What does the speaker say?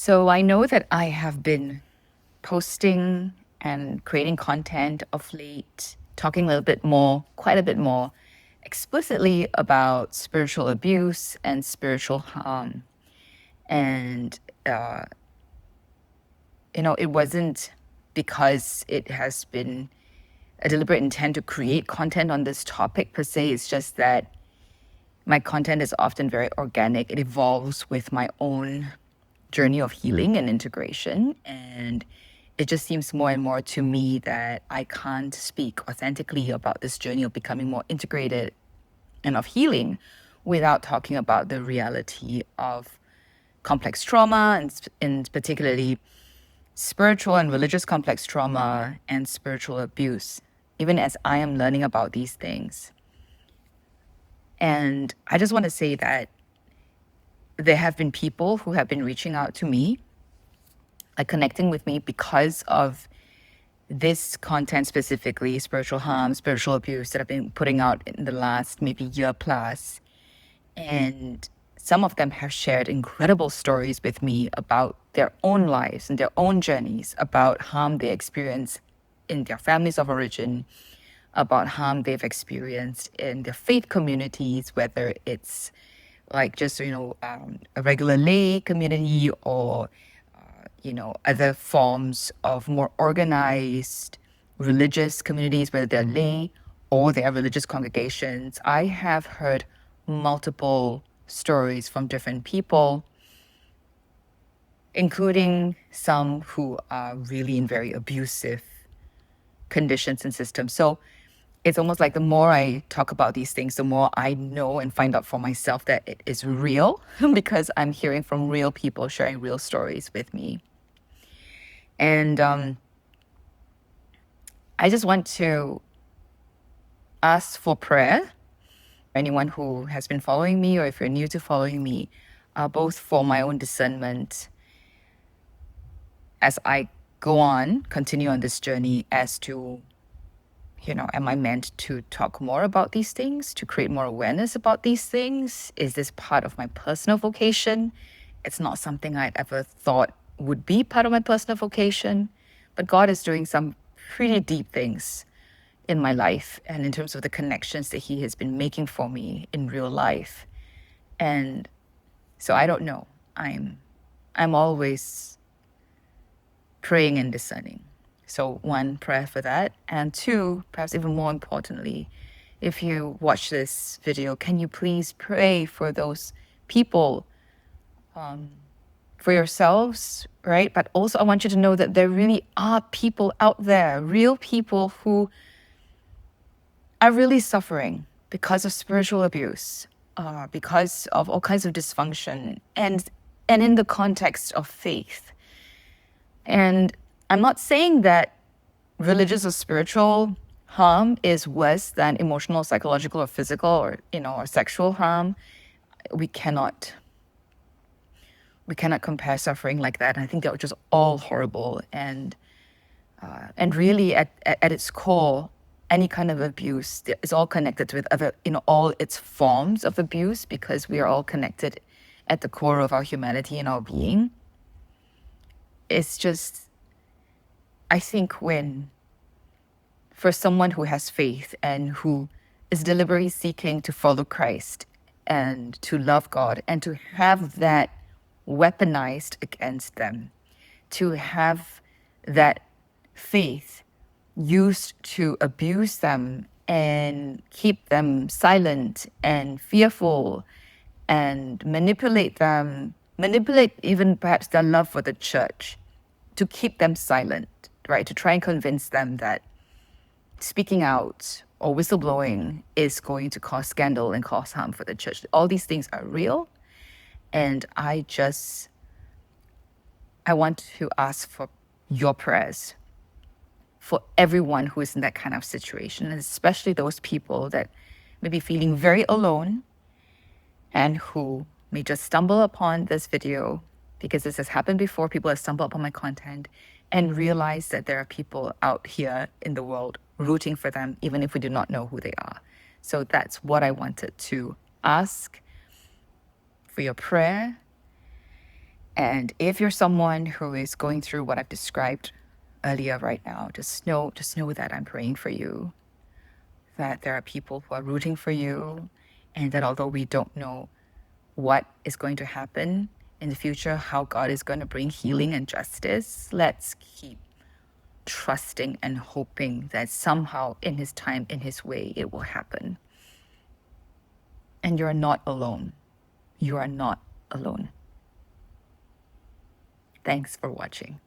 So I know that I have been posting and creating content of late, talking a little bit more, quite a bit more explicitly about spiritual abuse and spiritual harm. And, uh, it wasn't because it has been a deliberate intent to create content on this topic per se. It's just that my content is often very organic. It evolves with my own journey of healing and integration. And it just seems more and more to me that I can't speak authentically about this journey of becoming more integrated and of healing without talking about the reality of complex trauma and particularly spiritual and religious complex trauma and spiritual abuse, even as I am learning about these things. And I just want to say that there have been people who have been reaching out to me, like connecting with me because of this content specifically, spiritual harm, spiritual abuse that I've been putting out in the last maybe year plus. And some of them have shared incredible stories with me about their own lives and their own journeys, about harm they experience in their families of origin, about harm they've experienced in their faith communities, whether it's like just, a regular lay community or other forms of more organized religious communities, whether they're lay or they are religious congregations. I have heard multiple stories from different people, including some who are really in very abusive conditions and systems. So it's almost like the more I talk about these things, the more I know and find out for myself that it is real because I'm hearing from real people sharing real stories with me. And I just want to ask for prayer. Anyone who has been following me, or if you're new to following me, both for my own discernment as I continue on this journey as to, am I meant to talk more about these things, to create more awareness about these things? Is this part of my personal vocation? It's not something I'd ever thought would be part of my personal vocation, but God is doing some pretty deep things in my life and in terms of the connections that He has been making for me in real life. And so I don't know. I'm always praying and discerning. So one, prayer for that. And two, perhaps even more importantly, if you watch this video, can you please pray for those people, for yourselves, right? But also I want you to know that there really are people out there, real people who are really suffering because of spiritual abuse, because of all kinds of dysfunction, and in the context of faith. And I'm not saying that religious or spiritual harm is worse than emotional, psychological, or physical, or sexual harm. We cannot compare suffering like that. And I think they're just all horrible. And really, at its core, any kind of abuse is all connected with other, all its forms of abuse, because we are all connected at the core of our humanity and our being. It's just, I think for someone who has faith and who is deliberately seeking to follow Christ and to love God and to have that weaponized against them, to have that faith used to abuse them and keep them silent and fearful and manipulate even perhaps their love for the church, to keep them silent, right? To try and convince them that speaking out or whistleblowing is going to cause scandal and cause harm for the church. All these things are real. And I want to ask for your prayers for everyone who is in that kind of situation, and especially those people that may be feeling very alone and who may just stumble upon this video, because this has happened before. People have stumbled upon my content and realize that there are people out here in the world rooting for them, even if we do not know who they are. So that's what I wanted to ask for your prayer. And if you're someone who is going through what I've described earlier right now, just know that I'm praying for you, that there are people who are rooting for you, and that although we don't know what is going to happen in the future, how God is going to bring healing and justice, let's keep trusting and hoping that somehow in His time, in His way, it will happen. And you're not alone. You are not alone. Thanks for watching.